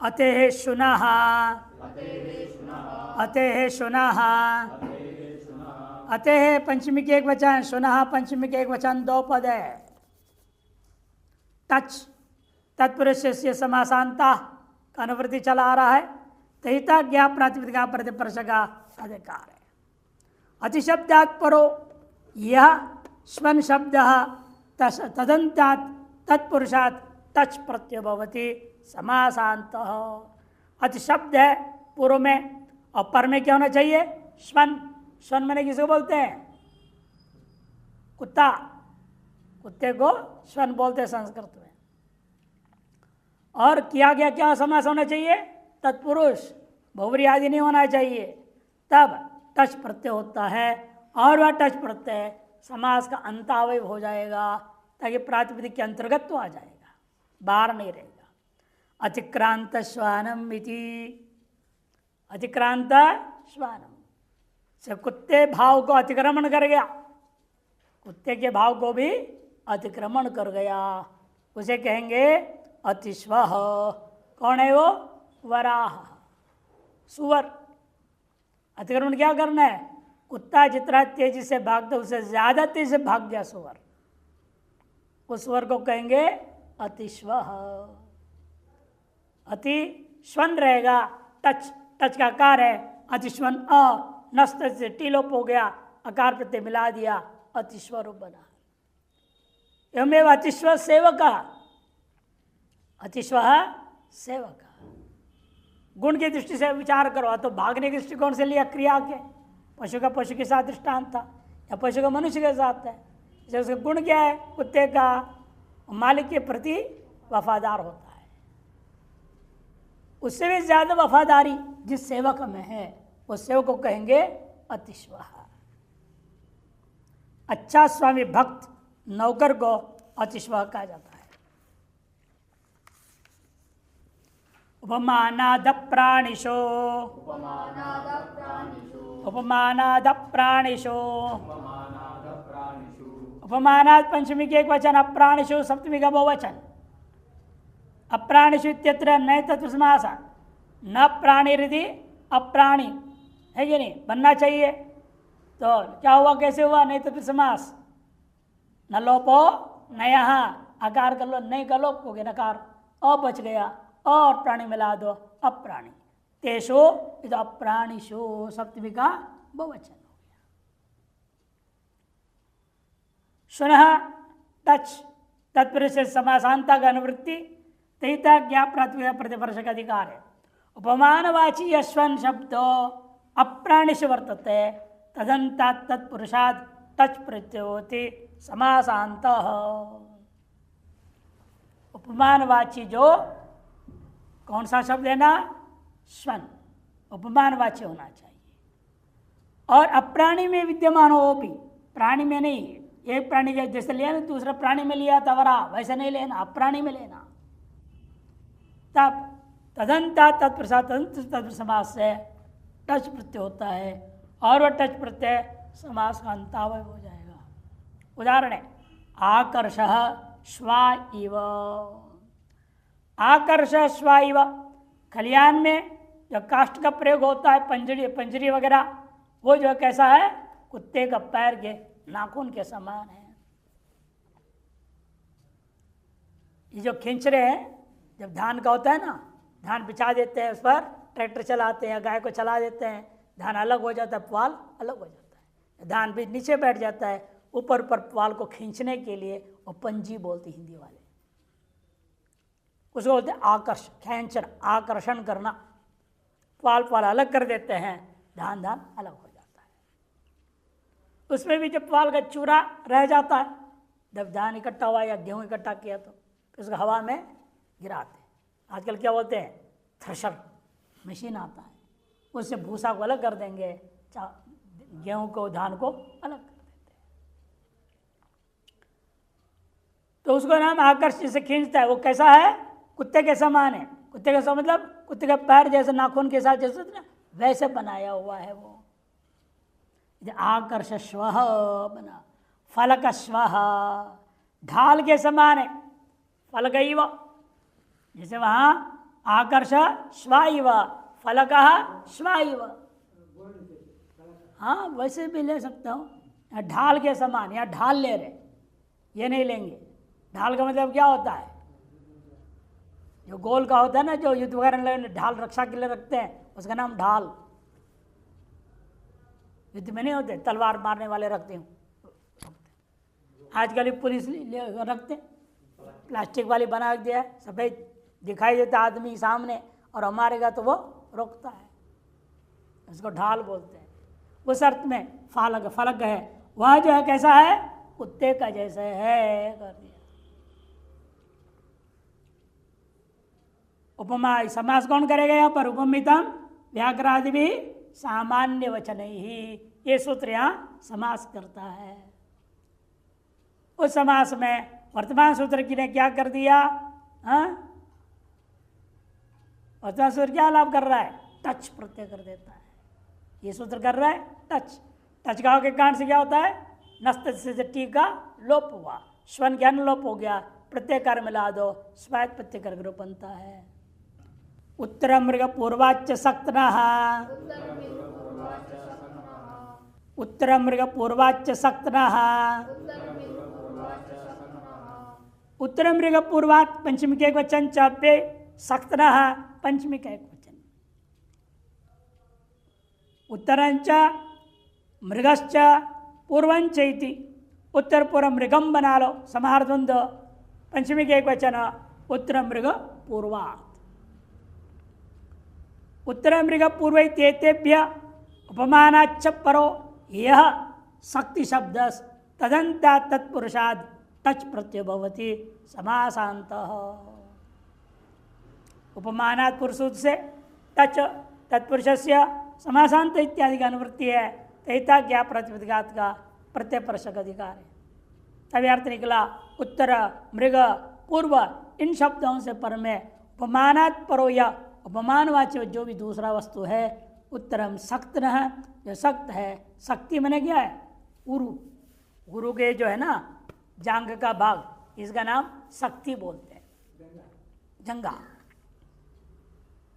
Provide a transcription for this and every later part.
अतेः शुनः, अतेः शुनः, अतेः पंचमी के एक वचन, शुनः पंचमी के एक वचन, दो पद है। तच तत्पुरुष से समासांता का अनुवृत्ति चला आ रहा है। तहिता ज्ञा प्रातिपदिका प्रतिपर्श का अधिकार है। अतिशब्दात् परो यह स्वन शब्द तदंतात् तत्पुरुषात् तच प्रत्यय भवति समासांत। अतिशब्द है पूर्व में और पर में क्या होना चाहिए? स्वन। स्वन मैंने किसको बोलते हैं? कुत्ता। कुत्ते को स्वन बोलते हैं संस्कृत में। और किया गया क्या समास होना चाहिए? तत्पुरुष, बहुव्रीहि आदि नहीं होना चाहिए। तब टच प्रत्यय होता है और वह टच प्रत्यय समास का अंतावय हो जाएगा ताकि प्रातिपदिक के अंतर्गत तो आ जाएगा, बाहर नहीं रहेगा। अतिक्रांत श्वानम इति, अतिक्रांत श्वानम से कुत्ते भाव को अतिक्रमण कर गया, कुत्ते के भाव को भी अतिक्रमण कर गया, उसे कहेंगे अतिश्वः। कौन है वो? वराह, सुअर। अतिक्रमण क्या करना है? कुत्ता जितना तेजी से भागता उससे ज्यादा तेजी से भाग गया सुअर, उस सुअर को कहेंगे अतिश्वः। अति श्वन रहेगा, टच, टच का आकार है, अतिश्वन अ, नस्त से टीलोप हो गया, अकार प्रत्यय मिला दिया, अतिश्वर बना। एवं अतिश्व सेवका, अतिश्व सेवका। गुण की दृष्टि से विचार करो तो भागने के दृष्टिकोण से लिया क्रिया के, पशु का पशु के साथ दृष्टांत था या पशु का मनुष्य के साथ है। जैसे गुण क्या है? कुत्ते का मालिक के प्रति वफादार होता है, उससे भी ज्यादा वफादारी जिस सेवक में है उस सेवक को कहेंगे अतिश्व। अच्छा स्वामी भक्त नौकर को अतिश्व कहा जाता है। उपमानाद प्राणिशो, उपमानाद प्राणिशो, उपमानाद पंचमी के एक वचन, अप्राणिशु सप्तमी का बहुवचन। अप्राणिशु इत्यत्र नए तत्व समास, न प्राणी रिधि अप्राणी है कि नहीं, बनना चाहिए। तो क्या हुआ, कैसे हुआ? नए तत्व समास। न लोपो न यहाँ आकार कर लो, नहीं कर लो हो गया नकार, अ बच गया, और प्राणी मिला दो अप्राणी। तेषु इधर अप्राणिषु सप्तमी का बहुवचन हो गया। शुनः टच तत्पुरुष से समासांता का अनुवृत्ति, तहिता ज्ञा प्रातिपदिक प्रतिपर्श का अधिकार है। उपमानवाची यश्वन शब्द अप्राणिष वर्तते तदंतात् तत्पुरुषात् टच प्रत्यय होते समासांत। उपमानवाची जो कौन सा शब्द है ना? स्वन, उपमानवाची होना चाहिए। और अप्राणी में विद्यमान हो भी, प्राणी में नहीं। एक प्राणी का जैसे लिया ना, दूसरा प्राणी में लिया तवरा, वैसे नहीं लेना, अप्राणी में लेना। तब तदंता तत्प्रसाद तदंत समास से टच प्रत्यय होता है और वह टच प्रत्यय समास का अंतावय हो जाएगा। उदाहरण है आकर्ष श्वा इव। आकर्ष श्वा इव, खलियान में जो काष्ठ का प्रयोग होता है, पंजरी पंजरी वगैरह, वो जो कैसा है? कुत्ते का पैर के नाखून के समान है। ये जो खींच रहे हैं, जब धान का होता है ना, धान बिछा देते हैं, उस पर ट्रैक्टर चलाते हैं, गाय को चला देते हैं, धान अलग हो जाता है, पुआल अलग हो जाता है, धान भी नीचे बैठ जाता है, ऊपर ऊपर पुआल को खींचने के लिए वो पंजी बोलते हिंदी वाले, उसको बोलते हैं आकर्ष, खींचना, आकर्षण करना। पुआल पुआल अलग कर देते हैं, धान धान अलग हो जाता है। उसमें भी जब पुआल का चूरा रह जाता है, जब धान इकट्ठा हुआ या गेहूँ इकट्ठा किया तो उसको हवा में गिराते हैं। आजकल क्या बोलते हैं? थ्रेशर मशीन आता है, उससे भूसा को अलग कर देंगे, गेहूं को धान को अलग कर देते हैं। तो उसको नाम आकर्ष से खींचता है। वो कैसा है? कुत्ते के समान है। कुत्ते का समान मतलब कुत्ते का पैर जैसे नाखून के साथ जैसे ना वैसे बनाया हुआ है वो। आकर्ष श्वः बना, फलक श्वः, ढाल के समान है। फलक ही वो, जैसे वहाँ आकर्ष श्वाइव, फलकः श्वाइव। हाँ वैसे भी ले सकता हूँ। ढाल के समान, यहाँ ढाल ले रहे, ये नहीं लेंगे। ढाल का मतलब क्या होता है? जो गोल का होता है ना, जो युद्ध वगैरह में ढाल रक्षा के लिए रखते हैं, उसका नाम ढाल। युद्ध में नहीं होते, तलवार मारने वाले रखते हैं। आजकल पुलिस रखते, प्लास्टिक वाली बना दिया है, सफ़ेद दिखाई देता आदमी सामने, और मारेगा तो वो रोकता है, उसको ढाल बोलते हैं। उस अर्थ में फालक, फलक है, वह जो है कैसा है? कुत्ते का जैसे है, कर दिया। उपमा समास कौन करेगा यहाँ पर? उपमितम व्याघ्रादि भी सामान्य वचन ही, ये सूत्र यहाँ समास करता है। उस समास में वर्तमान सूत्र की ने क्या कर दिया? वर्तमान सूत्र क्या लाभ कर रहा है? टच प्रत्यय कर देता है। ये सूत्र कर रहा है टच। टच का के कारण से क्या होता है? नस्त से टी का लोप हुआ, श्वन ज्ञान लोप हो गया, प्रत्यय कार्य मिला दो, स्वायत्त प्रत्यय कर रूप बनता है। उत्तर मृग पूर्वाच्च सक्तनः, उत्तर मृग पूर्वाच्च सक्तनः, उत्तर मृग पूर्वात पंचमी के एक वचन चापे, सक्तनः पंचमी का एक वचन। उत्तरंच मृगश्च पूर्वंच इति, उत्तर पूर्व मृगम बना लो, समाहार द्वंद्व, पंचमी के एक वचन उत्तर मृग पूर्वात। उत्तर मृग पूर्व तेतेभ्य उपमानाच्च परो यह शक्ति शब्द तदंता तत्पुरुषाद टच प्रत्यय भवति समासान्तः। उपमानात् पुरुष से टच तत्पुरुषस्य समासांत इत्यादि का अनुवृत्ति है। तैता क्या प्रतिपदिघात का प्रत्यय परशक अधिकार है। तभी अर्थ निकला उत्तर मृग पूर्व इन शब्दों से पर में उपमानात् परो या उपमानवाच्य जो भी दूसरा वस्तु है, उत्तरम सक्त न, जो सक्त है, शक्ति मैंने क्या है? उरु, गुरु के जो है ना जांग का भाग, इसका नाम शक्ति बोलते हैं, जंगा।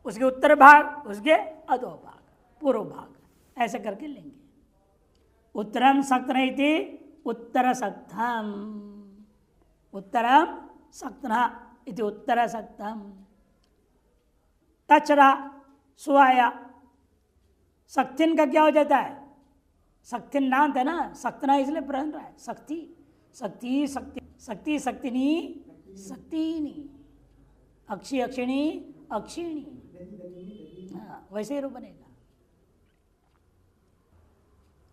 उसके उत्तर भाग, उसके अधो भाग, पूर्व भाग, ऐसे करके लेंगे। उत्तरम सक्तन इति उत्तर सक्तम, उत्तरम सक्तन इति उत्तर सक्तम। टचरा सुआया, सक्तिन का क्या हो जाता है? सक्तिन नाम है ना, सक्तना इसलिए प्रहन रहा है, शक्ति शक्ति शक्ति शक्ति शक्तिनी शक्तिनी, अक्षी अक्षिणी अक्षिणी, हाँ वैसे ही रूप बनेगा।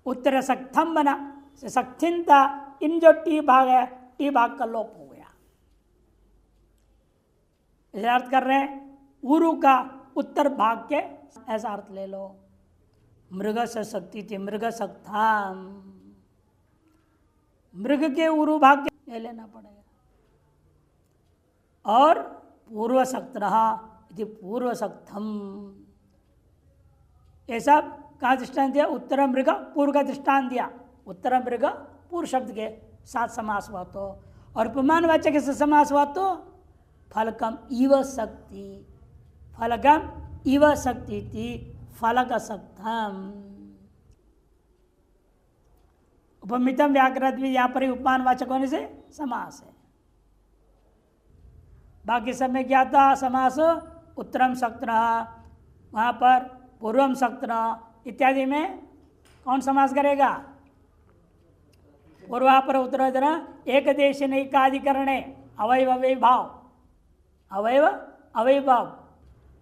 उत्तर सक्थम बना, सक्थिनता इन जो टी भाग है, टी भाग का लोप हो गया। इसे अर्थ कर रहे हैं उरु का उत्तर भाग के, ऐसा अर्थ ले लो। मृग से शक्ति थी, मृग सक्थाम, मृग के उरु भाग के ले लेना पड़ेगा। और पूर्व शक्त रहा, पूर्व सक्थम, ये सब कहाँ दृष्टांत दिया? उत्तर मृग पूर्व का दृष्टांत दिया। उत्तर मृग पूर्व शब्द के साथ समास हुआ तो, और उपमान वाचक से समास हुआ तो फलकम इव शक्ति, फलकम इव शक्ति थी, फलक सक्थम। उपमितम व्याकृत भी यहाँ पर उपमान वाचक होने से समास है। बाकी सब में क्या था? समास उत्तरम सक्तना, वहाँ पर पूर्वम सक्तना इत्यादि में कौन समास करेगा? पूर्वापर उत्तरोत्तर एक देश नैकाधिकरणे अवयव अवयभाव, अवयव अवयभाव,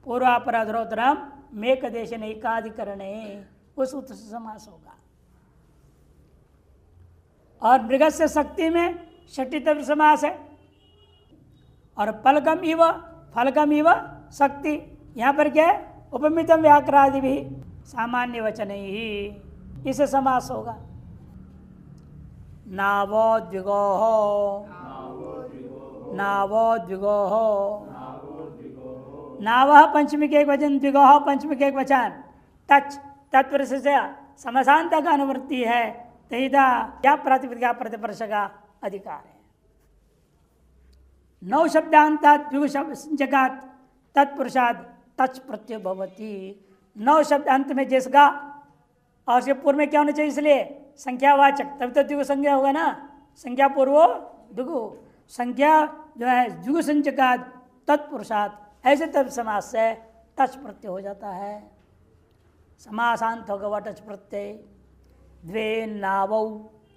पूर्वापर अधरोत्तरम मेक देश नैकाधिकरणे, उस उत्तर से समास होगा। और मृग से शक्ति में षष्ठी समास है। और फलकम इव, फलकम इव शक्ति, यहाँ पर क्या है? उपमितम व्याक्रादि भी सामान्य वचन ही, इसे समास होगा। नावो द्विगोः, नावो द्विगोः, नावः पंचमी के एक वचन, द्विगोः पंचमी के एक वचन, टच तत्पुरुष से समासांत का अनुवृत्ति है। तैदा क्या प्रातिपदिका प्रतिपर्श का अधिकार है। नौ शब्दांता द्विगु जगात तत्पुरुषाद तच प्रत्यय भवती। 9 शब्द अंत में जिसका और उसके पूर्व में क्या होना चाहिए, इसलिए संख्यावाचक, तभी तो द्विगु संज्ञा होगा ना। संज्ञा पूर्वो द्विगु, संख्या जो है द्विगु संचकाद तत्पुरुषात, ऐसे तब समास से टच प्रत्यय हो जाता है। समासांत होगा वह टच प्रत्यय। द्वे नावौ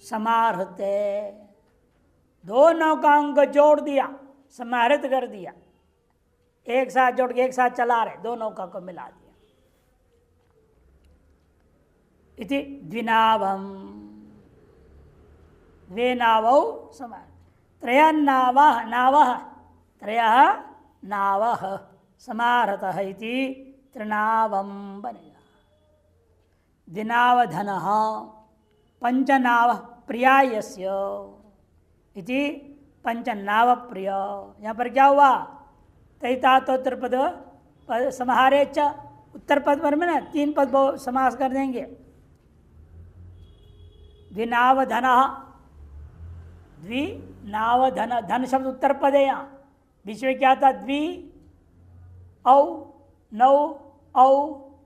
समाहृते, 2 नौकाओं को जोड़ दिया, समाहृत कर दिया, एक साथ जोड़ के एक साथ चला रहे, 2 नौका को मिला दिया। इति द्विनावम, द्वे नावौ समाहृत। त्रयन्नावः नावः, त्रयः नावः समाहृतः इति त्रिनावम बनेगा। द्विनावधनः पंचनावः प्रियायस्य इति पंचनाव प्रिय। यहाँ पर क्या हुआ, तैतातोत्तर पद समाहारे च, उत्तर पद पर में ना 3 पद समास कर देंगे। द्विनावधनः, द्विनावधन, धन शब्द उत्तर पद है। यहाँ बीच में क्या था, द्वि औ नौ औ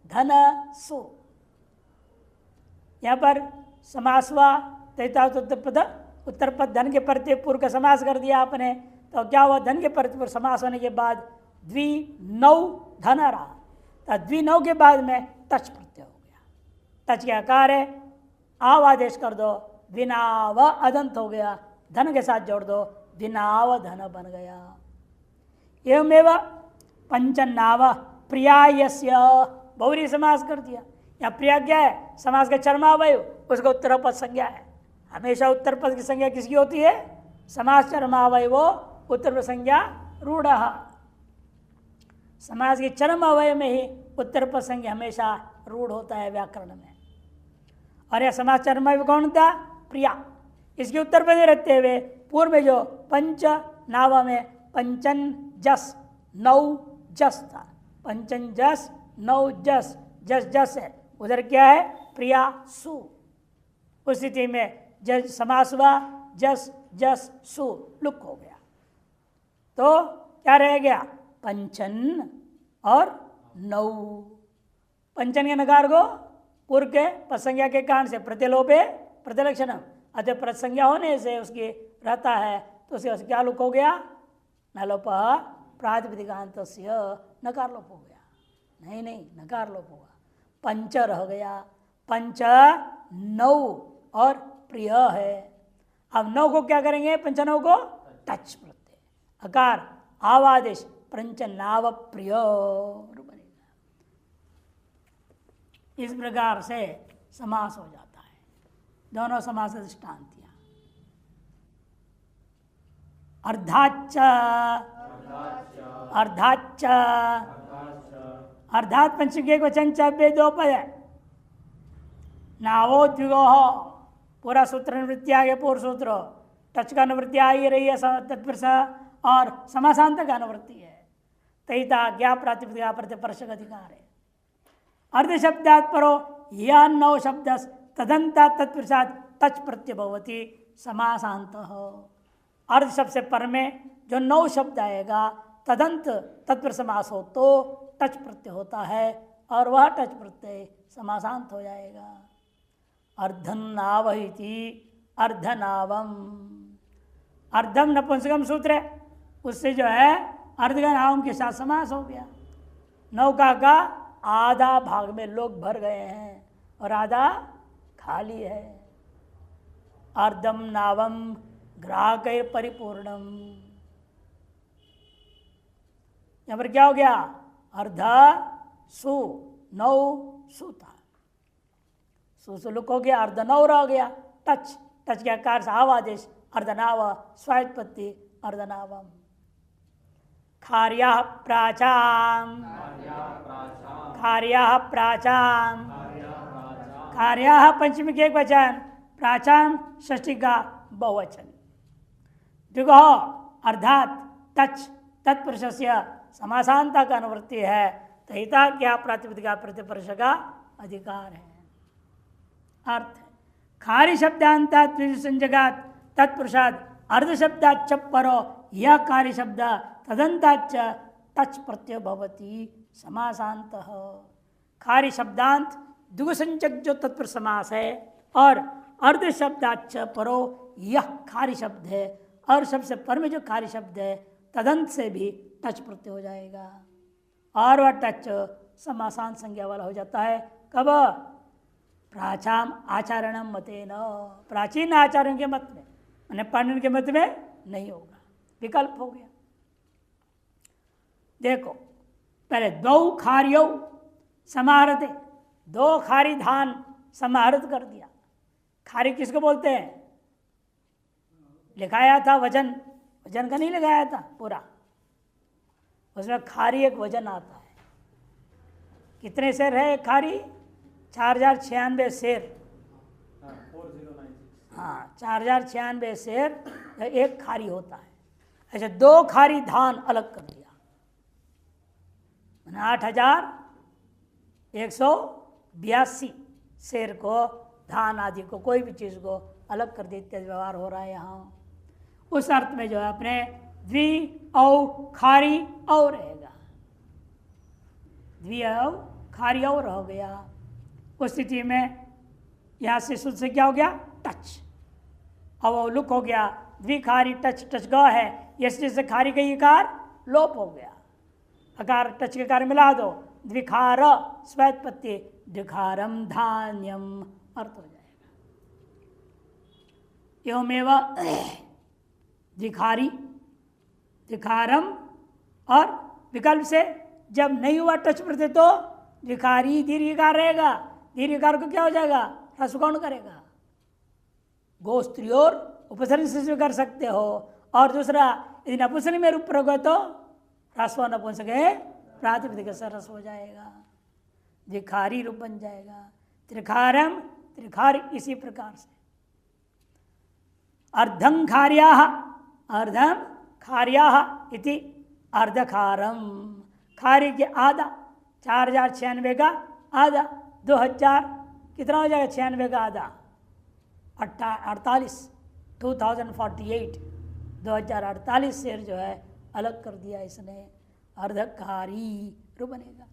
धन सु। यहाँ पर समास हुआ, उत्तर पद धन के प्रत्यय पूर्व का समास कर दिया आपने, तो क्या हुआ, धन के प्रत्यय पूर्व समास होने के बाद द्वि नौ धन रहा, तो द्वि नौ के बाद में तच प्रत्यय हो गया। तच के आकार है, आव आदेश कर दो, द्विनाव अदंत हो गया, धन के साथ जोड़ दो, द्विनाव धन बन गया। एवमेव पंचनाव प्रियायस्य, बहुरी समास कर दिया। या प्रिया क्या है, समास का चरमावय, उसका उत्तर पद संज्ञा है। हमेशा उत्तर पद की संज्ञा किसकी होती है, समास चरमावय, वो उत्तर पद संज्ञा रूढ़। समास के चरम अवय में ही उत्तर पद संज्ञा हमेशा रूढ़ होता है व्याकरण में। और यह समास चरम अवय कौन था, प्रिया। इसके उत्तर पद रहते हुए पूर्व में जो पंच नाव में पंचन जस नौ जस था, पंचन जस नौ जस, जस जस है, उधर क्या है, प्रिया सु। उस स्थिति में जस समास हुआ, जस जस सु लुक हो गया, तो क्या रह गया, पंचन और नौ। पंचन के नकार को पूर्व के प्रसंज्ञा के कारण से प्रतिलोपे प्रतिलक्षण, अतः प्रसंज्ञा होने से उसकी रहता है, तो उसके क्या लुक हो गया, नलोप प्रातिपदिकांत नकार लोप हो गया। नहीं, नकार लोप होगा, पंच रह गया। पंच नौ और प्रिय है। अब नौ को क्या करेंगे, पंचनौ को टच प्रत्यय, अकार आवादेश, पंच नाव प्रिय बनेगा। इस प्रकार से समास हो जाता है। दोनों समास दृष्टांतियां। अर्धाच्च, अर्धाच्च, अर्धात पंचम के वचन चे 2 पद है। नावो द्विगो, पूरा सूत्र निवृत्ति आ गया, पूर्व सूत्र टच का निवृत्ति आ ही रही है, तत्पुरुष और समासांत का निवृत्ति है। तैता ज्ञा प्रातिपदिका प्रतिपर्शक अधिकार है। अर्ध शब्दात् परो या 9 शब्द तदंता तत्पुरुषात् तच प्रत्यय भवति समासांत। अर्ध शब्द से पर में जो 9 शब्द आएगा, तदंत तत्पुरुष समास हो तो टच प्रत्यय होता है, और वह टच प्रत्यय समासांत हो जाएगा। अर्धनाव इति अर्धनावम, अर्धम नपुंसकम सूत्र है, उससे जो है अर्धनावम के साथ समास हो गया। नौका का आधा भाग में लोग भर गए हैं और आधा खाली है। अर्धम नावम ग्राहक परिपूर्णम, यहां पर क्या हो गया, अर्धा सु नौ सु था, सु लुक हो गया, अर्धनौ रह गया। टच, टच के आकार से आवादेश, अर्धनाव स्वायत्पत्ति अर्धनावम। खार्या प्राचाम, खार्या प्राचाम, खार्या पंचमी के एक वचन, प्राचाम षष्ठी का बहुवचन। द्विगो अर्थात टच तत्पुरुषस्य समासांता का अनुवृत्ति है, तहिता क्या प्रातिपदिका प्रतिपर्श का अधिकार है। अर्थ, खारी शब्दांता संजगात तत्पुरुषाद अर्ध शब्दाच परो, यह कार्य शब्द तदंताच टच प्रत्यय भवति समासांतः। खारी शब्दांत द्विगुसंचक जो तत्पुरुष समास है और अर्ध शब्दाच परो यह खारी शब्द है और सबसे पर में जो खारी शब्द है तदंत से भी टच प्रत्यय हो जाएगा और वह टच समासांत संज्ञा वाला हो जाता है। कब? प्राचाम आचारणम मतेन, प्राचीन आचार्यों के मत में, मैंने पाणिनि के मत में नहीं होगा, विकल्प हो गया। देखो पहले दो खारियों समाहरते, दो खारी धान समाहृत कर दिया। खारी किसको बोलते हैं? लिखाया था वजन, वजन का नहीं लगाया था पूरा, उसमें खारी एक वजन आता है। कितने शेर है खारी? 4096 शेर। हाँ 4096 शेर एक खारी होता है। ऐसे दो खारी धान अलग कर दिया, 8182 शेर को, धान आदि को, कोई भी चीज़ को अलग कर देते व्यवहार हो रहा है यहाँ। उस अर्थ में जो है अपने द्वि औ खारी और रहेगा, द्वि औ खारी और हो गया। उस स्थिति में यहाँ से शुद्ध से क्या हो गया? टच। अब लुक हो गया, द्विखारी टच, टच ग है, यश से खारी का इकार लोप हो गया, अकार टच के कार्य मिला दो, द्विखार स्वैत्पत्ति, द्विखारम धान्यम अर्थ हो जाएगा। एवमेव द्विखारी, द्विखारम और विकल्प से जब नहीं हुआ टच प्रत्यय तो द्विखारी दीर्घकार रहेगा, दीर्घकार को क्या हो जाएगा? ह्रस्व कौन करेगा? गोस्त्री और उपसर्ग से कर सकते हो। और दूसरा यदि नपुंसक में रूप प्रयोग है तो ह्रस्व नपुंसक है प्रातिपदिक से ह्रस्व हो जाएगा, द्विखारी रूप बन जाएगा। त्रिखारम, त्रिखारी इसी प्रकार से। अर्धं खार्याः, अर्धं खार्याः इति अर्धखारम, खारी के आधा, 4096 का आधा, 2000 कितना हो जाएगा? 96 का आधा 48, 2048, 2048 शेर जो है अलग कर दिया इसने, अर्धखारी रूप बनेगा।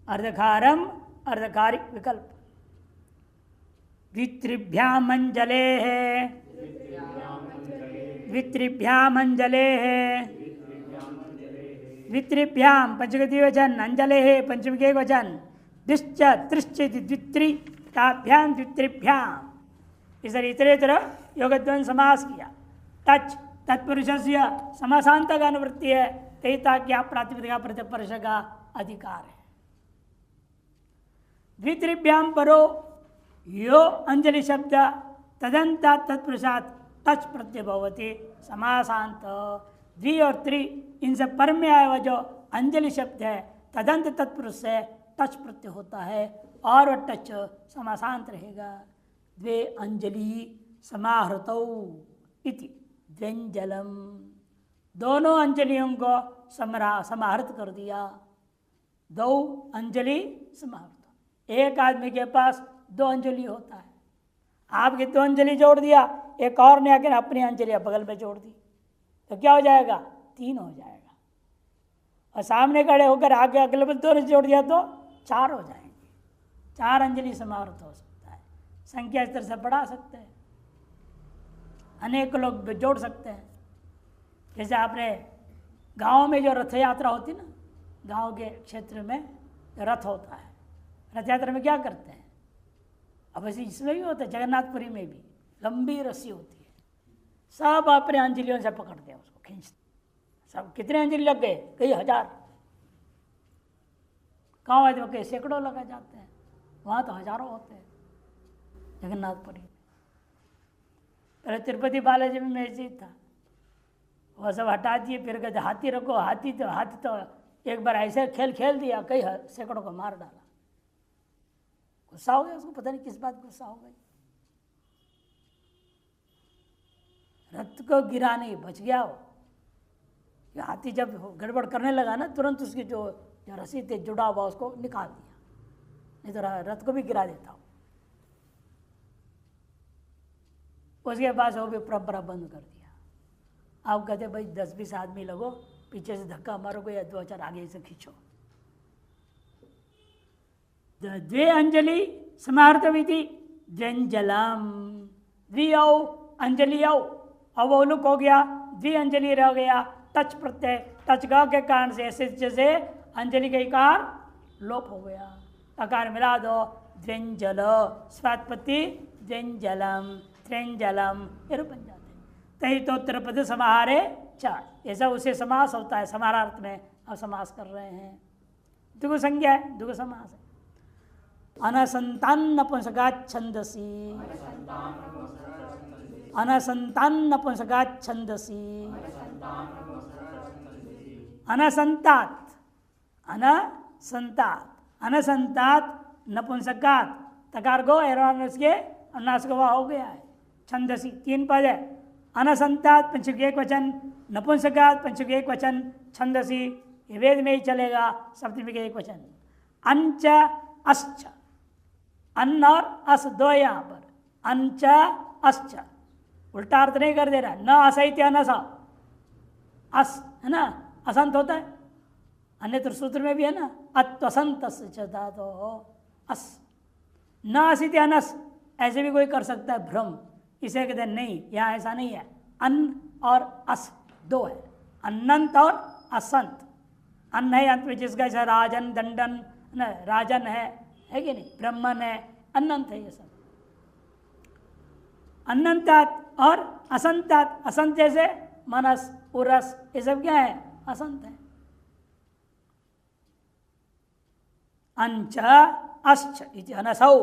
अर्धखारम, अर्धखारी विकल्प। द्वित्रिभ्याम अंजले है, द्वित्रिभ्याम अंजले है, द्वित्रिभ्याम पंचमी वचन, अंजले है पंचमी के वचन, दिश्च त्रिश्च द्वित्रि ताभ्याम द्वित्रिभ्याम, इस इतरेतर योगद्वंद समास किया। टच तत्पुरुषस्य समासांत का अनुवृत्ति है, तेता क्या प्रातिपदिका प्रत्यपरश का अधिकार है। द्वित्रिभ्याम परो यो अंजलि शब्द तदंता तत्पुरुषात् टच प्रत्यय भवति समासांत। द्वि और त्रि इनसे पर में आया हुआ जो अंजलि शब्द है तदंत तत्पुरुष से टच प्रत्यय होता है और वह टच समासांत रहेगा। द्वे अंजलि समाहृतौ इति द्व्यंजलम, दोनों अंजलियों को समाहृत कर दिया। दो अंजलि समाहृत, एक आदमी के पास दो अंजलि होता है, आपकी दो अंजलि जोड़ दिया, एक और ने आकर अपनी अंजलि बगल में जोड़ दी तो क्या हो जाएगा? 3 हो जाएगा। और सामने खड़े होकर आगे अगले में 2 ने जोड़ दिया तो 4 हो जाएंगे। 4 अंजलि समाहृत हो सकता है, संख्या इस तरह से बढ़ा सकते हैं, अनेक लोग जोड़ सकते हैं। जैसे आपने गांव में जो रथ यात्रा होती ना, गांव के क्षेत्र में रथ होता है, रथ यात्रा में क्या करते हैं? अब ऐसे इसमें भी होता है, जगन्नाथपुरी में भी लंबी रस्सी होती है, सब अपने अंजलियों से पकड़ते हैं, उसको खींचते। सब कितने अंजलि लग गए? कई हजार। गाँव आदमी के सैकड़ों लगा जाते हैं, वहाँ तो हजारों होते हैं जगन्नाथपुरी में। पहले तिरुपति बालाजी में ऐसे ही था, वह सब हटा दिए, फिर कहते हाथी रखो, हाथी तो एक बार ऐसे खेल दिया, कई सैकड़ों को मार डाला। गुस्सा हो गया उसको, पता नहीं किस बात गुस्सा हो गई, रथ को गिरा नहीं, बच गया वो। हाथी जब गड़बड़ करने लगा ना, तुरंत उसकी जो रस्सी थे जुड़ा हुआ उसको निकाल दिया, नहीं तो रथ को भी गिरा देता हूँ। उसके बाद वो भी परंपरा बंद कर दिया। आप कहते भाई 10-20 आदमी लगो, पीछे से धक्का मारोगे या 2 अक्षर आगे से खींचो। द्वे अंजलि समार्थ विधि द्व्यंजलम, द्वियौ अंजलियौ, अवोलुक हो गया, द्वि अंजलि रह गया, टच प्रत्यय, टच ग के कारण से ऐसे जैसे अंजलि का इकार लोप हो गया, अकार मिला दो, द्व्यंजल, स्वात्पत्ति द्व्यंजलम, त्र्यंजलम, ये रूप बन जाते हैं। तही तो उत्तर पद समाहारे चार, ऐसा उसे समास होता है, समानार्थ में अब समास कर रहे हैं। दुगु संज्ञा है, दुगु समास है। अनसंतान नपुंसकात् छंदसी, अनसंतान नपुंसकात् छंदसी, अनसंतात, अनसंतात, अनसंतात नपुंसकात्, तकार गो एरोनस के अन्नास गवा हो गया है। छंदसी 3 पद है, अनसंतात पंचक एक वचन, नपुंसकात् पंचक एक वचन, छंदसी ये वेद में ही चलेगा, सप्तमी के एक वचन। अंच अस्च, अन्न और अस दो यहाँ पर, अंच अस्च, उल्टा अर्थ नहीं कर दे रहा, न असहित अनस, अस है ना, असंत होता है, अन्यत्र सूत्र में भी है ना, अत्वसंत तो अस, न असित अनस, ऐसे भी कोई कर सकता है भ्रम, इसे कहते हैं नहीं, यहाँ ऐसा नहीं है, अन्न और अस दो है, अनंत और असंत। अन्न है अंत में जिसका जैसा राजन दंडन न राजन है कि नहीं, ब्रह्मन है, अनंत है, ये सब अनंतात और असंतात, असंत जैसे मनस उरस ये सब क्या है, असंत है। अंच अश्च इति अनसौ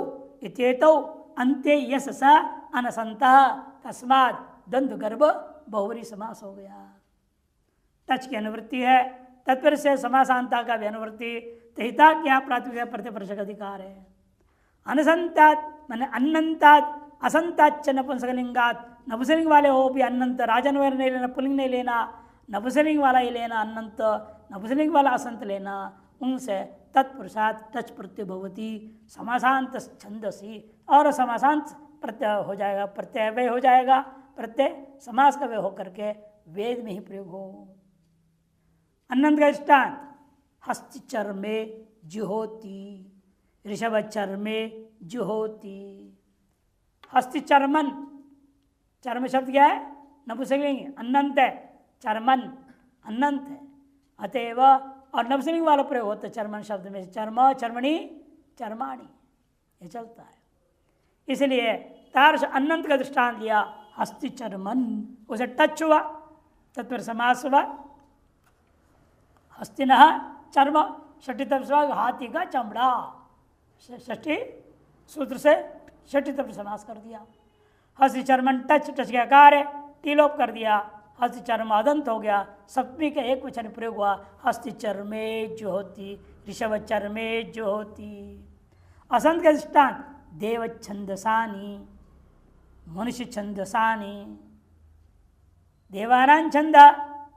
इत्येतौ अन्ते यस स अनसंतः, तस्मात् द्वंद्व गर्भ बहुवरी समास हो गया। टच की अनुवृत्ति है, तत्पर से समासांता का भी अनुवृत्ति, तहिता क्या प्राथमिक प्रतिपर्शक अधिकार है। अनसंतात माने अनंतात, असंतात च नपुंसकलिंगात, नपुंसकलिंग वाले हो भी अनंत, राजन वगैरह नहीं लेना, पुल्लिंग नहीं लेना, नपुंसकलिंग वाला ही लेना अनंत, नपुंसकलिंग वाला असंत लेना, उनसे तत्पुरुषात टच प्रत्यय भवती समासांत छंदसी, और समासांत प्रत्यय हो जाएगा, प्रत्यय व्यय हो जाएगा, प्रत्यय समास का व्यय होकर के वेद में ही प्रयोग हो। अनंत का दृष्टांत, हस्तिचर्मे जुहोति, ऋषभचर्मे जुहोति, हस्तिचर्मन, चर्म शब्द क्या है, नपुंसकलिंग, अनंत है, चर्मन अनंत है, अतएव और नपुंसकलिंग वाला प्रयोग होता है चर्मन शब्द में, चर्म चर्मणी चर्माणी ये चलता है। इसलिए तार्श अनंत का दृष्टांत लिया, हस्तिचर्मन, उसे टच हुआ, तत्पर समास हुआ, हस्तिनः चर्म, षष्ठी तत्पर हाथी का चमड़ा, षष्ठी सूत्र से षष्ठी तत्पर समास कर दिया। हस्ति चर्मन टच, टच का आकार है, टीलोप कर दिया, हस्ति चर्म अदंत हो गया, सप्तमी का एक वचन प्रयोग हुआ, हस्ति चर्मे जो होती, ऋषभ चर्मे जो होती। असंत का दृष्टांत, देव छंदसानी, मनुष्य छंदसानी, देवानां छंद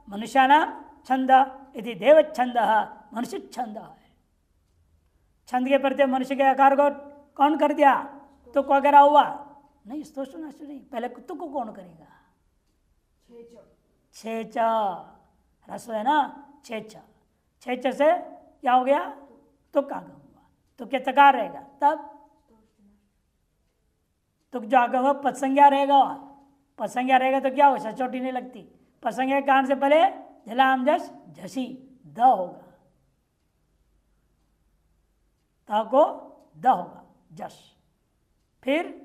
मनुष्यानां छंद, यदि देव छंद मनुष्य छंद है। छंद के प्रति मनुष्य के आकार को कौन कर दिया, तुक वगैरह हुआ नहीं, स्तोष नहीं, पहले तुक को कौन करेगा, छेच, रस्व है ना, छेच, छेच से क्या हो गया, तुक आगम हुआ, तुक के तकार रहेगा, तब तुक जो आगम हुआ पदसंज्ञा रहेगा, पदसंज्ञा रहेगा तो क्या होगा, चोटी नहीं लगती, पदसंज्ञा के कारण से पहले झलाम जस झसी द होगा, त को द होगा जस, फिर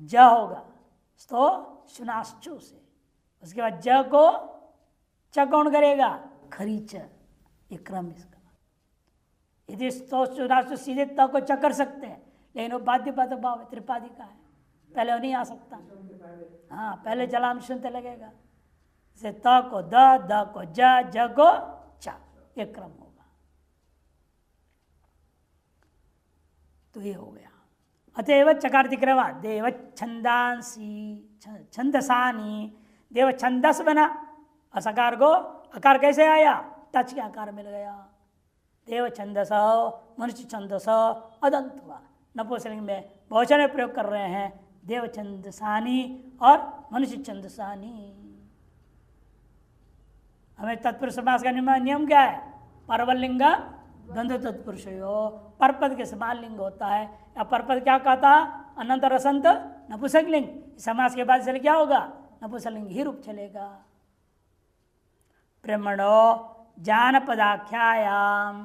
ज होगा तो सुनाश्चु से, उसके बाद ज को च कौन करेगा, खरीच, ये क्रम इसका। यदि सुनाश्चु सीधे त को च कर सकते हैं, लेकिन वो बाध्य पद भाव त्रिपादी का है, पहले वो नहीं आ सकता, हाँ पहले जलाम सुनते लगेगा, से त को द को ज को च, ये क्रम होगा। तो ये हो गया। अतएव चकार दिख रहा, देव छंदांसी छंदसानी, देव छंदस बना, असकार को अकार कैसे आया, टच के आकार मिल गया, देव छंदस मनुष्य छंदस अदंत हुआ। नपुंसकलिंग में बहुवचन में प्रयोग कर रहे हैं, देव छंदसानी और मनुष्य छंदसानी। हमें तत्पुरुष समास का नियम क्या है? परवलिंग द्वंद्व तत्पुरुषयो, परपद के समान लिंग होता है। या परपद क्या कहता? अनंत रसंत नपुंसक लिंग। समास के बाद चले क्या होगा? नपुंसक लिंग ही रूप चलेगा। ब्रह्मणो जानपदाख्यायाम,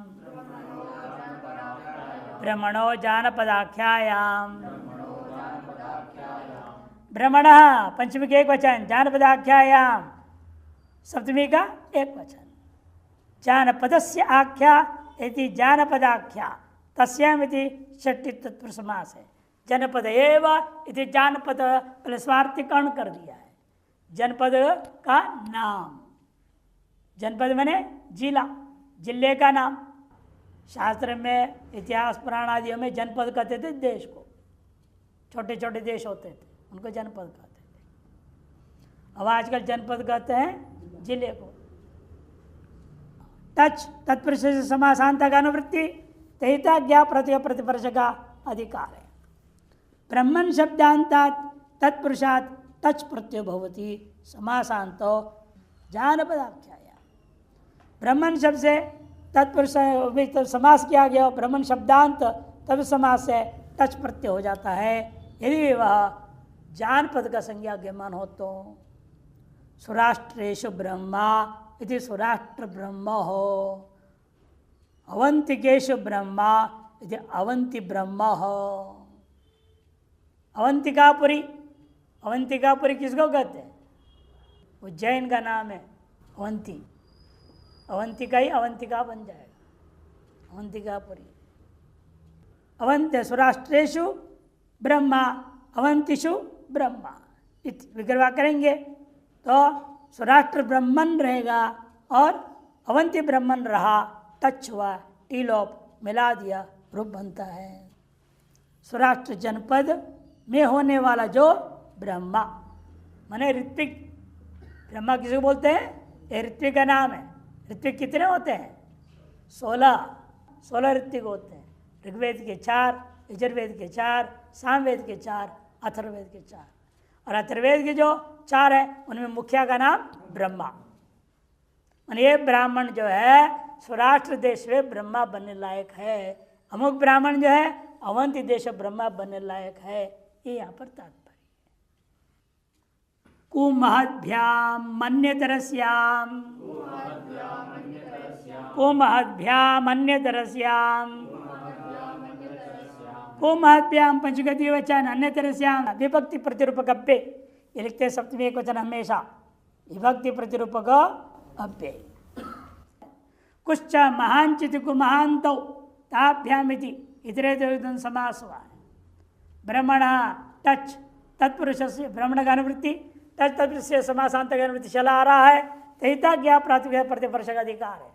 ब्रह्मणो जानपदाख्यायाम, ब्रह्मण पंचमी का एक वचन, जानपदाख्यायाम सप्तमी का एक वचन। जानपदस्य आख्या इति जानपदाख्या तस्यामिति षष्ठी तत्पुरुष समास है। जनपद एव इति जानपद पहले स्वार्थीकरण कर दिया है। जनपद का नाम, जनपद मैंने जिला, जिले का नाम। शास्त्र में, इतिहास पुराण आदियों में जनपद कहते थे देश को। छोटे छोटे देश होते थे उनको जनपद कहते थे। अब आजकल जनपद कहते हैं जिले को। तच तत्पुरुष से समासांत का अनुवृत्ति तहिता ज्ञा प्रत्यय प्रतिवर्ष का अधिकार है। ब्रह्मण शब्दांतात तत्पुरुषात तच प्रत्यय भवति समासांत जानपदाख्याया। ब्रह्मण शब्द से तत्पुरुष समास किया गया, ब्रह्मण शब्दांत तब समास से टच प्रत्यय हो जाता है यदि वह जानपद का संज्ञा ज्ञान हो तो। सुराष्ट्रेषु ब्रह्मा इति सुराष्ट्र ब्रह्म हो, अवंतिकेषु ब्रह्मा इति अवंति ब्रह्म हो। अवंतिकापुरी, अवंतिकापुरी किसको कहते हैं? उज्जैन का नाम है अवंती। अवंतिका ही अवंतिका बन जाएगा, अवंतिकापुरी। अवंत सुराष्ट्रेषु ब्रह्मा अवंतिषु ब्रह्मा इति विग्रह करेंगे तो सुराष्ट्र ब्रह्मन रहेगा और अवंती ब्रह्मन रहा, टच हुआ, टीलोप मिला दिया, रूप बनता है। सुराष्ट्र जनपद में होने वाला जो ब्रह्मा माने ऋत्विक। ब्रह्मा किसको बोलते हैं? ये ऋत्विक का नाम है। ऋत्विक कितने होते हैं? 16 ऋत्विक होते हैं। ऋग्वेद के 4, यजुर्वेद के 4, सामवेद के 4, अथर्ववेद के 4। और अथर्ववेद के जो 4 है उनमें मुखिया का नाम ब्रह्मा। माने ये ब्राह्मण जो है सौराष्ट्र देश में ब्रह्मा बनने लायक है। अमुक ब्राह्मण जो है अवंती देश ब्रह्मा बनने लायक है। ये यहाँ पर तात्पर्य। कुमहद्भ्याम मन्यतरस्याम, कुमहद्भ्याम अन्यतरस्याम, कुमहद्भ्याम पंचगति वचन अन्यतरस्याम विभक्ति प्रतिरूपक अव्यय। ये लिखते हैं सप्तमी एक वचन हमेशा विभक्ति प्रतिरूपक अव्यय। कुछ महांचित कुमहांतो ताभ्यामिति इतरेतर समास हुआ है। ब्रह्मण टच तत्पुरुष से ब्रह्मण का अनुवृत्ति, टच तत्पुरुष से समासांत का अनुवृत्ति चला आ रहा है। तहिता ज्ञा प्रातिपदिक प्रतिवर्ष का अधिकार है।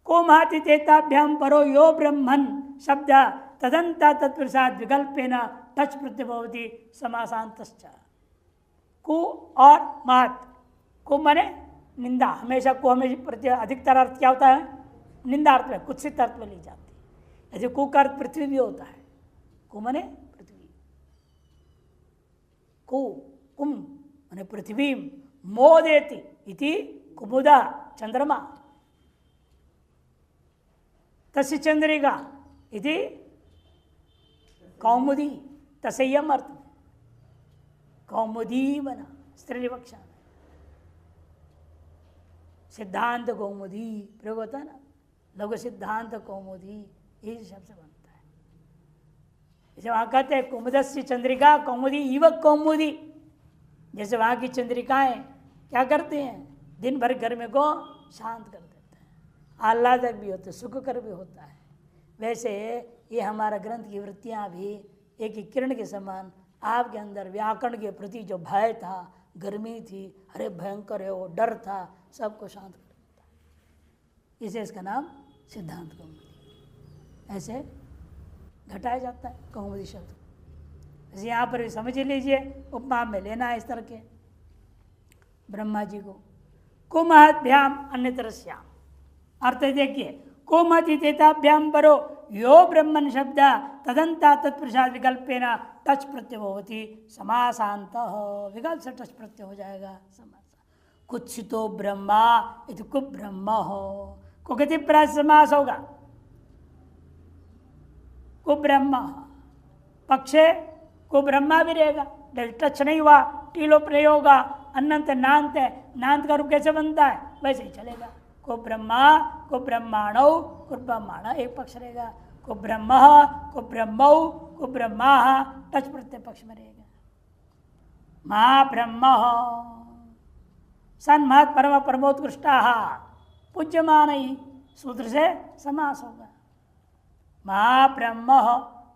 को महति तेताभ्याम परो यो ब्रह्मन शब्द तदंता तत्पुरुषाद विकल्पेन टच प्रत्यय भवति समासांतश्च। कु और महत, कु माने निंदा। हमेशा को हमेशा प्रत्यय अधिकतर अर्थ क्या होता है? निंदा अर्थ में, कुत्सित अर्थ में ली जाती है। ऐसे कु का अर्थ पृथ्वी भी होता है। कु माने पृथ्वी, कु कुम माने पृथ्वी, मोदेति इति कुमुदा चंद्रमा, तस्य चंद्रिका इति कौमुदी, तस्यम अर्थ में कौमुदी बना स्त्रीलिंग। सिद्धांत कौमुदी प्रयोग होता है ना, लघु सिद्धांत कौमुदी, यही शब्द से बनता है। जैसे वहां कहते हैं कुमुदस्य चंद्रिका कौमुदी इव कौमुदी। जैसे वहां की चंद्रिकाएं क्या करते हैं? दिन भर गर्मी को शांत कर देते हैं, आह्लादक भी होते, सुखकर भी होता है। वैसे ये हमारा ग्रंथ की वृत्तियां भी एक ही किरण के समान आपके अंदर व्याकरण के प्रति जो भय था, गर्मी थी, अरे भयंकर है वो, डर था, सबको शांत कर देता है। इसे इसका नाम सिद्धांत कौमुदी ऐसे घटाया जाता है कौमुदी शब्द। जैसे यहाँ पर भी समझ लीजिए, उपमा में लेना है इस तरह के ब्रह्मा जी को। कुमहद्भ्याम अन्यतरस्याम अर्थ देखिए, कुमहति तेताभ्याम परो यो ब्रह्मन शब्द तदंता तत्पुरुषाद विकल्पेन टच प्रत्यय होती समासांत। विकल्प से टच प्रत्यय हो जाएगा समास। कुत्सितो ब्रह्मा इति कुब्रह्म हो। कुगति प्रास समास होगा, कुब्रह्म पक्षे कुब्रह्मा भी रहेगा, टच नहीं हुआ, टीलोप नहीं होगा, अन्नंत नांत है, नांत का रूप कैसे बनता है वैसे ही चलेगा। कुब्रह्मा कुब्रह्माणौ, कुब्रह्माण एक पक्ष रहेगा, कुब्रह्म कुब्रह्मौ कुब्रह्मा टच प्रत्यय पक्ष में रहेगा। महाब्रह्म सन्महत परम परमोत्कृष्टा पूज्यमान ही सूत्र से समास होगा। महाब्रह्म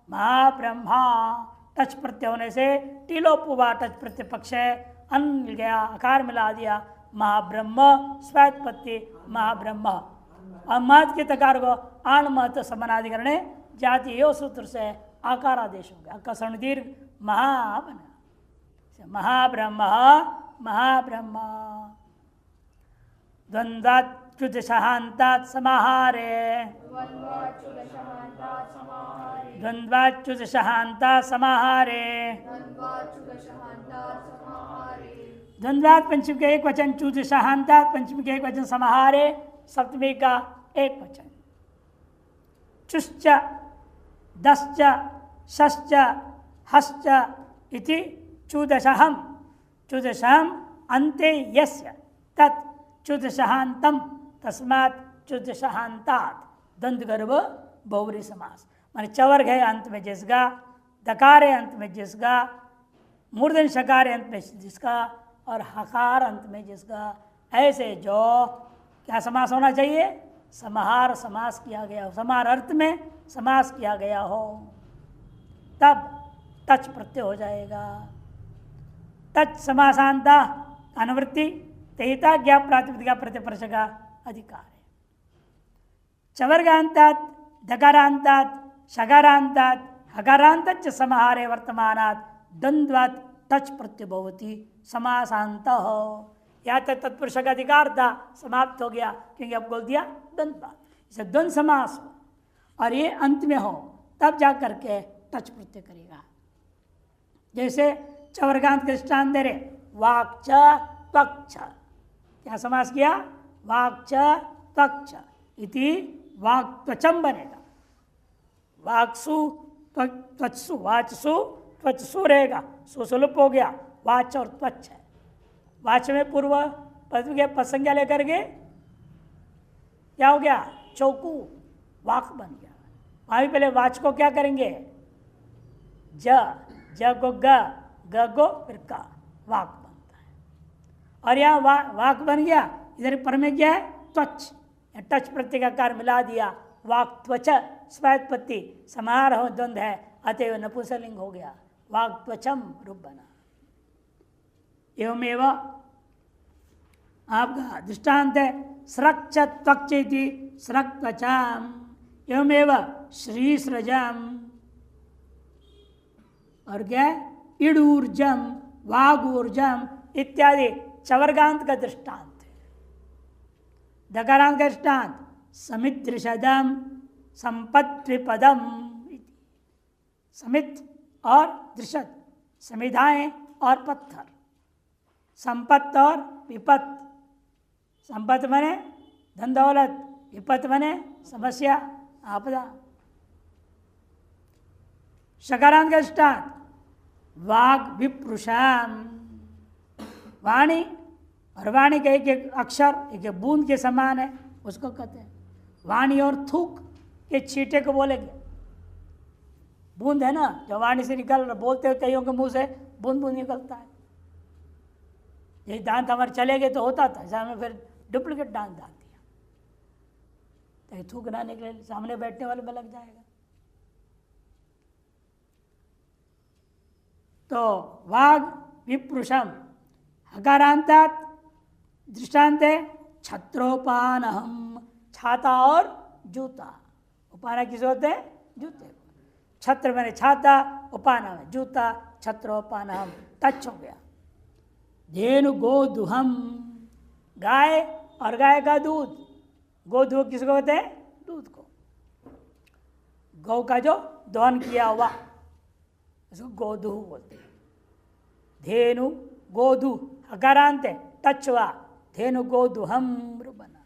महाब्रह्मा टच प्रत्यय होने से टीलोप हुआ, टच प्रत्यय पक्ष है, अन मिल गया, आकार मिला दिया, महाब्रह्म स्वैत्पत्ति महाब्रह्म और महत के तकार को आण महत्व समानाधिकरण जाति यो सूत्र से आकार आदेश हो गया। अकसण दीर्घ महा बना, महाब्रह्म महाब्रह्म द्वंद्वाच्युत सहांतात समाहारे, द्वंद्वाच्युत सहांतात समाहारे, द्वंद्वात पंचमी का एक वचन, च्युत सहांतात पंचमी का एक वचन, समाहारे सप्तमी का एक वचन। चुश्च दश्च शश्च हश्च इति चुदशहम, चुदशहम अन्ते यस्य तत् चुदशहांतम तस्मात् चुदशहांतात द्वंद्व गर्भ बहुव्रीहि समास। माने चवर्ग है अंत में जिसका, दकार है अंत में जिसका, मूर्धन शकार है अंत में जिसका और हकार अंत में जिसका, ऐसे जो क्या समास होना चाहिए, समाहार समास किया गया हो, समाहार अर्थ में समास किया गया हो, तब तच प्रत्यय हो जाएगा। तच समासांता अनुवृत्ति तेहिता ज्ञा प्रातिपदिका प्रत्यपर्श का अधिकार है। चवर्गांतात दकारांतात शकारांतात हकारांतच समाहारे वर्तमानात् द्वंद्वात् टच प्रत्यय भवति समासांत हो। यहाँ तक तत्पुरुष का अधिकार था, समाप्त हो गया क्योंकि अब बोल दिया द्वंद्व, इसे द्वंद्व समास हो और ये अंत में हो तब जा करके टच प्रत्यय करेगा। जैसे चवर्गांत के दृष्टांत दे रहे, वाक्च त्वक्ष, क्या समास किया, वाक्च त्वक्ष इति वाक्त्वचम बनेगा, वाक्सु त्वचसु, वाचसु त्वचसु रहेगा, सुसुलुप हो गया, वाच और त्वच है। वाच में पूर्व पद के पसंज्ञा लेकर के क्या हो गया, चौकू वाक बन गया। वहां पहले वाच को क्या करेंगे, ज को ग को फिर का, वाक बनता है। और यहाँ वाक बन गया, इधर पर में क्या है, त्वच, टच प्रत्यय का कार मिला दिया, वाक त्वच स्वात्पत्ति समारोह द्वंद्व है, अतएव नपुंसकलिंग हो गया, वाक त्वचम रूप बना। एवमेव आपका दृष्टांत है स्रक्च त्वक्चेति स्रक त्वचाम, एवमेव श्री सृजम और क्या इडूर्जम वागूर्जम इत्यादि चवर्गांत का दृष्टांत है। दकारांत का दृष्टांत समिद्रिषदम संपत्त्विपदम, समित और दृषद समिधाएं और पत्थर, संपत्त और विपत्त, संपत्त बने धन दौलत, विपत्त बने समस्या आपदा। शकारांत का दृष्टांत वाग विप्रुषाम, वाणी और वाणी का एक एक अक्षर एक एक बूंद के समान है, उसको कहते हैं वाणी। और थूक के छींटे को बोलेंगे, बूंद है ना जो वाणी से निकल, बोलते हुए कईयों के मुंह से बूंद बूंद निकलता है। यही दांत हमारे चले गए तो होता था, जहाँ में फिर डुप्लीकेट दांत डाल दिया, तो थूक ना निकले, सामने बैठने वाले में लग जाएगा। तो वाग विप्रुषम हकारांतात दृष्टांत है छत्रोपानहम, छाता और जूता। उपाना किस होते हैं, जूते। छत्र मैंने छाता, उपाना में जूता, छत्रोपानहम टच हो गया। धेनु गोदुहम, गाय और गाय का दूध, गोदुह किसको होते हैं, दूध को, गौ का जो दोहन किया हुआ इसको गोदुह बोलते हैं। धेनु गोदु हकारांत है, टच हुआ, धेनु को दुहम बना।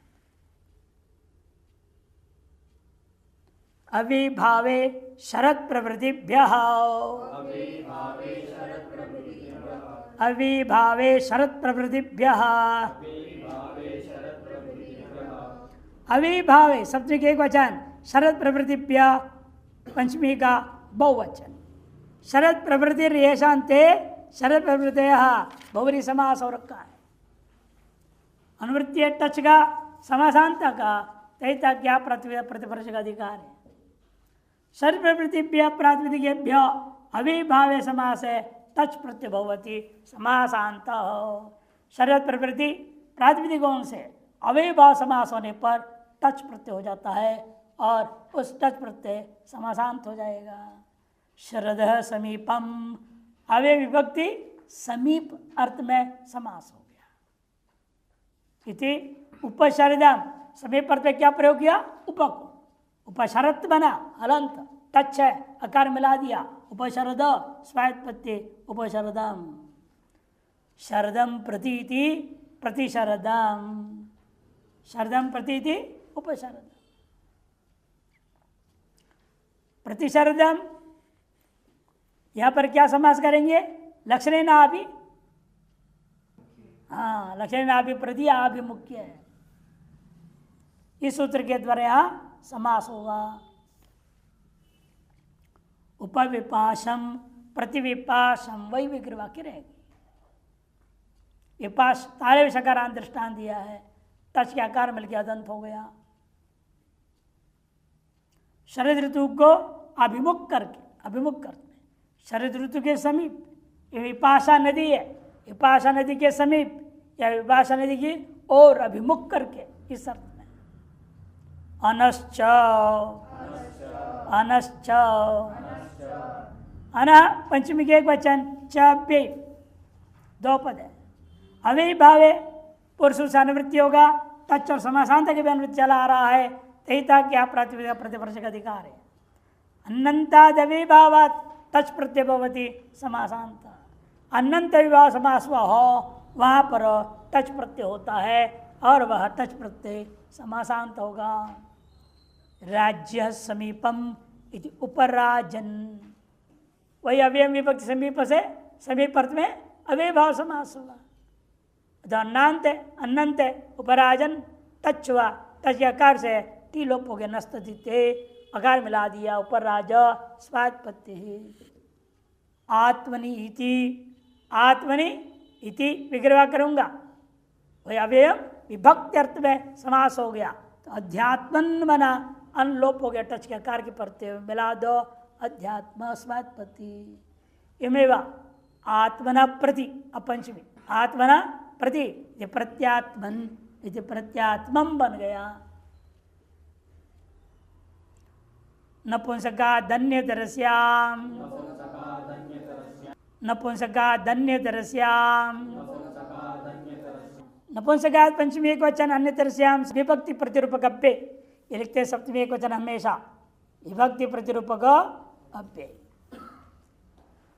अविभावे शरद प्रवृत्तिभ्यः अविभावे शरद प्रवृत्तिभ्यः अविभावे सप्तमी के एक वचन, शरद प्रवृत्तिभ्य पंचमी का बहुवचन। शरद प्रवृत्ति येषान्ते शरद प्रवृत्तयः बहुव्रीहि समास हो रखा है। अनुवृत्ति टच का समासांत का तैता क्या प्रतिपरज का अधिकार है। शरद प्रवृत्तिभ्य प्रातिपदिकेभ्य अविभावे समास है टच प्रत्यय भवति समासांत। शरद प्रवृत्ति प्रातिपदिकों से अविभाव समास होने पर टच प्रत्यय हो जाता है और उस टच प्रत्यय समासांत हो जाएगा। शरद समीपम अव्यय विभक्ति समीप अर्थ में समास हो गया। इति उपशरदम समीप अर्थ में क्या प्रयोग किया? उपको उपशरत बना, हलंत टच है, अकार मिला दिया, उपशरद स्वायत्पत्ति उपशरदम। शरदम प्रतीति प्रतिशरदम, शरदम प्रतीति उपशरदम। प्रतिशरदम यहां पर क्या समास करेंगे? लक्षणे ना भी, हाँ लक्षणे ना भी प्रति आभिमुख्य है। इस सूत्र के द्वारा यहां समास होगा। उपविपाशम प्रतिविपाशम वही विग्रह वाक्य रहेगी। विपाश तारे विषकारांत दृष्टांत दिया है, टच के आकार मिल गया, दंत हो गया। शरद ऋतु को अभिमुख करके, अभिमुख करते शरद ऋतु के समीप, ये विपाशा नदी है, विपाशा नदी के समीप या विपाशा नदी की ओर अभिमुख करके इस अर्थ में। अनश्च अनश्च अना पंचमी के एक वचन, चे दो पद है। अविभावे पुरुष से अनुवृत्ति होगा, टच और समासांत के भी अनुवृत्ति चला आ रहा है, तहिता क्या प्रातिपदिक प्रतिपरज का अधिकार है। अनंताद अविभावात टच प्रत्यय भवति समासांत। अनंत विभाव समास हो वहाँ पर टच प्रत्यय होता है और वह टच प्रत्यय समासांत होगा। राज्य समीपम इति उपराजन, वही अव्यय विभक्ति समीप से समीप अर्थ में अव्ययभाव समास होगा। जो अन्नांत है, अनंत है, उपराजन टच हुआ, टच के आकार से टी लोप हो गया, नस्तदिते अकार मिला दिया, ऊपर राजा स्वात्पत्ति है। आत्मनि इति, आत्मनि इति विग्रह करूंगा, वही अव्यय विभक्ति अर्थ में समास हो गया। तो अध्यात्मन बना, अनलोप हो गया, टच के आकार के प्रत्यय मिला दो, अध्यात्म स्वात्पत्ति। इमेवा आत्मना प्रति अपंचमी, आत्मना प्रति ये प्रत्यात्मन, ये प्रत्यात्मम बन गया। नपुंसका धन्यतरस्याम, नपुंसका धन्यतरस्याम, नपुंसका पंचमी एक वचन, अन्यतरस्याम विभक्ति प्रतिरूपक अव्यय, ये लिखते हैं सप्तमी एक वचन हमेशा विभक्ति प्रतिरूपक अव्यय।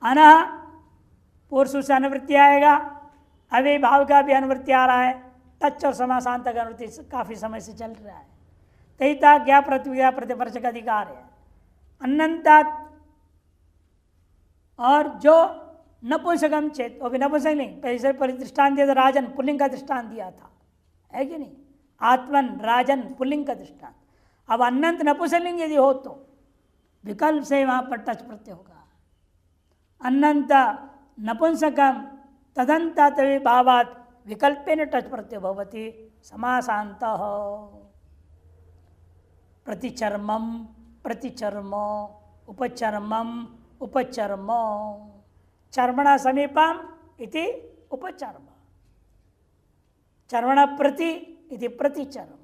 अनः पुरुष से अनुवृत्ति आएगा, अविभाव का भी अनुवृत्ति आ रहा है, टच और समासांत का अनुवृत्ति काफी समय से चल रहा है। तहिता क्या प्रतिक्रिया प्रतिपरज का अधिकार है। अनंतात और जो नपुंसकम चेत, वो भी नपुंसक नहीं, पहले दृष्टान दिया था, राजन पुल्लिंग का दृष्टान दिया था, है कि नहीं? आत्मन राजन पुल्लिंग का दृष्टान। अब अनंत नपुंसकलिंग यदि हो तो विकल्प से वहां पर टच प्रत्यय होगा। अनंत नपुंसकम तदंतात विभावात विकल्पेन टच प्रत्यय भवति समासांत। प्रतिचर्मम प्रतिचर्मो उपचर्मम उपचर्मो, चर्मणा समीपम इति उपचर्म, चर्मणा प्रति इति प्रतिचर्म।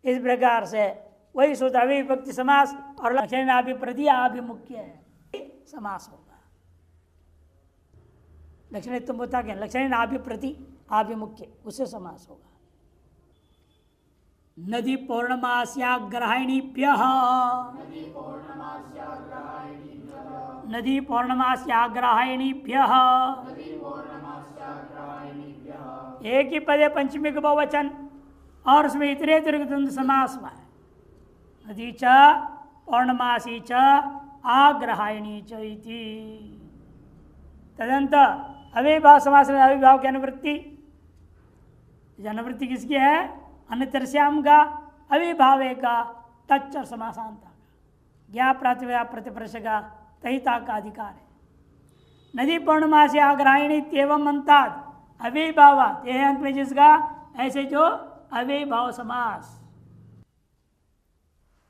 इस प्रकार से वही सूत्र अविभक्ति समास और लक्षण अभिप्रति आभिमुख्य है समास होगा। लक्षण तुम बता क्या, लक्षण अभिप्रति आभिमुख्य उससे समास होगा। नदी पौर्णमास्याग्रहायणीभ्यः, नदी पौर्णमास्याग्रहायणीभ्यः एक ही पद है पंचमी का बहुवचन और उसमें इतने द्विगुण समास हुआ है। नदी च पौर्णमासी च आग्रहायणी च इति। तदंत अविभाव समास में अविभाव की अनुवृत्ति, अनुवृत्ति किसकी है? अन्यतरस्याम का, अविभावे का, तच्च और समासांता का, ज्ञा प्रातिव्या प्रतिप्रश का, तहिता का अधिकार है। नदी पौर्णमासी आग्रहायणी एवं अंताद अविभाव अंत में जिसका, ऐसे जो अविभाव समास।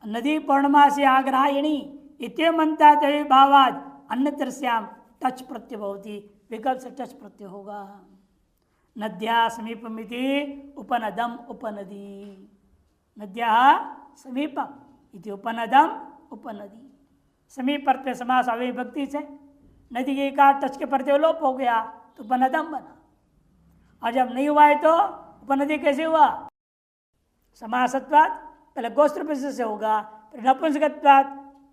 नदी पौर्णमासी आग्रहायणी इत्येवं अंताद अविभावाद अन्यतरस्याम टच प्रत्यय भवति, विकल्प से टच प्रत्यय होगा। नद्या समीपमिति उपनदम उपनदी, नद्या समीपम इति उपनदम उपनदी। समीप प्रत्यय समास अविभक्ति से, नदी के का टच के प्रत्यय लोप हो गया तो उपनदम बना, और जब नहीं हुआ है तो उपनदी कैसे हुआ? समासत्वात् पहले गोस्त्र प्रत्यय से होगा, फिर नपुंसकत्वात्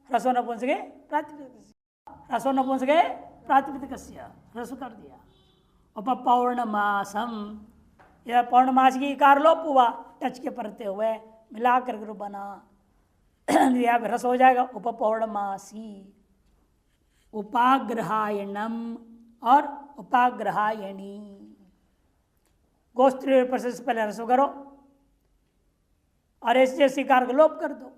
ह्रस्व नपुंसके प्रातिपदिक, ह्रस्व नपुंसके प्रातिपदिक ह्रस्व कर दिया। उपपौर्णमासम, यह पौर्णमास की कार लोप हुआ, टच के प्रत्यय हुए, मिला कर ग्रुप बना, यहाँ पे रस हो जाएगा उपपौर्णमासी। उपाग्रहायणम और उपाग्रहायणी, गोस्त्रीय प्रत्यय से पहले रसो करो और ऐसे शिकार को लोप कर दो।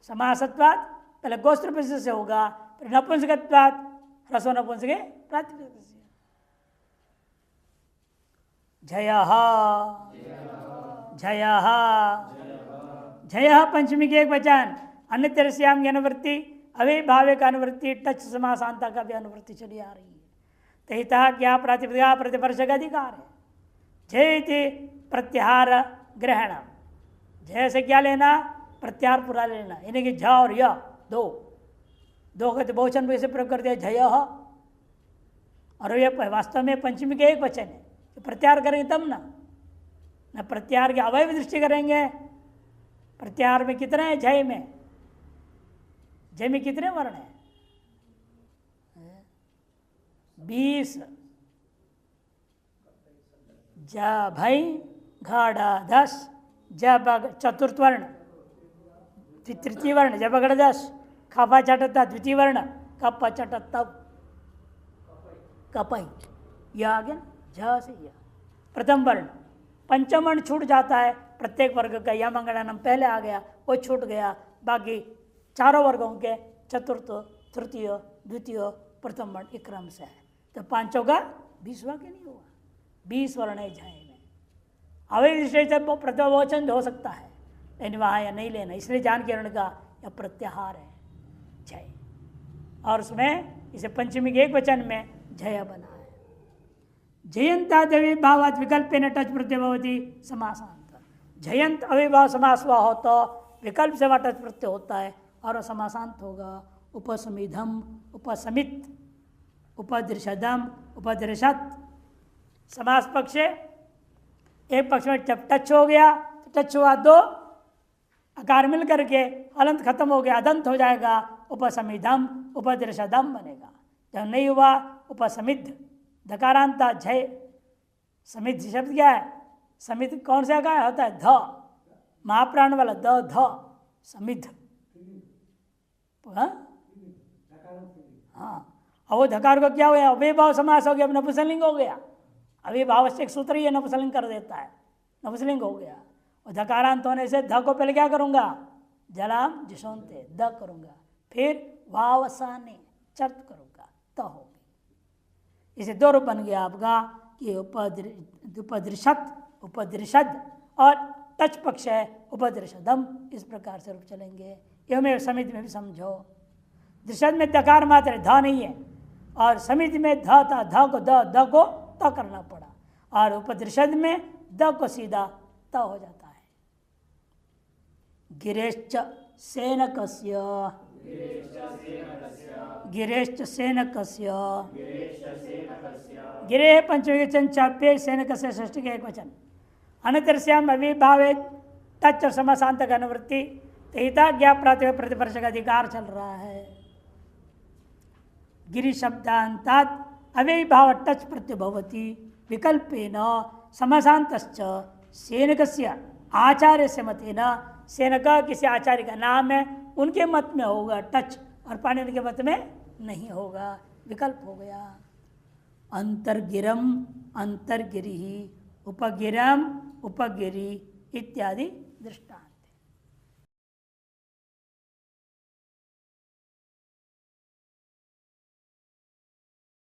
समासत्वात् पहले गोस्त्र प्रत्यय से होगा, फिर नपुंसकत्वात् ह्रस्व नपुंसके प्रातिपदिक। झयः झयः झयः पंचमी के एक वचन, अन्यतरस्याम की अनुवृत्ति, अविभावे का अनुवृत्ति, टच समासांता का भी अनुवृत्ति चली आ रही है। तहिता क्या प्रातिपदिका प्रतिवर्ष का अधिकार है। जयति प्रत्याहार ग्रहण, जय से क्या लेना? प्रत्याहार पूरा लेना, यानी कि झ और य दो का तो बहुवचन वैसे प्रयोग कर दिया झय, और ये वास्तव में पंचमी के एक वचन है। तो प्रत्याहार करेंगे तब ना प्रत्याहार की अवयव दृष्टि करेंगे। प्रत्याहार में कितने हैं? जय में कितने वर्ण हैं? 20। ज भई घड़ा 10, जब चतुर्थ वर्ण, तृतीय वर्ण जब अगड़ 10, खापा चटता द्वितीय वर्ण, कप्पा चट तब कपई, यह आ गया झ से यह प्रथम वर्ण। पंचम वर्ण छूट जाता है प्रत्येक वर्ग का, यह मंगलानम पहले आ गया, वो छूट गया। बाकी चारों वर्गों के चतुर्थ, तृतीय, द्वितीय, प्रथम वर्ण एक क्रम से है। तो पांचों का 20 वाक्य नहीं हुआ, 20 वर्ण है झाय में। अवैध से प्रत्यवचन हो सकता है, लेकिन वहाँ या नहीं लेना, इसलिए जानकीकरण का यह प्रत्याहार है जय, और उसमें इसे पंचमी के एक वचन में जय बना है। जयंता अविभावात् विकल्प न टच प्रत्यय भवति समासांत। जयंत अविभाव समास हुआ हो तो विकल्प से वह टच प्रत्यय होता है और समासांत होगा। उपसमिधम, उपसमित, उपदृशदम, उपदृशत। समास पक्ष एक पक्ष में जब टच हो गया तो टच हुआ, दो आकार मिल करके अलंत खत्म हो गया, अदंत हो जाएगा, उपसमिधम, उपदृशदम बनेगा। जब नहीं हुआ उपसमिध, धकारांता झय। समिध शब्द क्या है? समिध कौन सा का होता है? ध, महाप्राण वाला द, ध समिध। हाँ, और वो धकार को क्या हुआ? अविभाव समास हो गया, अब नपुंसकलिंग हो गया। अविभाव से एक सूत्र ही नपुंसकलिंग कर देता है, नपुंसकलिंग हो गया। और धकारांत होने से ध को पहले क्या करूंगा? जलाम जिशोंते, द करूंगा, फिर वावसाने चर्त करूंगा, त होगी। इसे दो रूप बन गया आपका कि उपदृशत, उपदृशद, और टच पक्ष है उपदृशदम। इस प्रकार से रूप चलेंगे। यह में समिति में भी समझो। दृशद में दकार मात्र है, ध नहीं है, और समिति में ध था, ध को द को त करना पड़ा, और उपदृशद में द को सीधा त हो जाता है। गिरेश्च सेनकस्य, गिरेश्च सेनकस्य, गिरे पंचमी वचन चाप्य, सेनकस्य षष्ठी के एक वचन। अनतरस्याम अविभावे टच और समासांत का अनुवृत्ति, तहिता ज्ञा प्रातिभ प्रतिवर्ष का अधिकार चल रहा है। गिरि शब्दांतात अविभाव टच प्रत्यय भवति, विकल्पेन समासांतश्च सेनकस्य आचार्य से मतेन, सेनका किसी आचार्य का नाम है, उनके मत में होगा टच, और पाणिनि के मत में नहीं होगा, विकल्प हो गया। अंतर्गिरम अंतर्गिरि, उपगिरम उपगिरि इत्यादि दृष्टांत।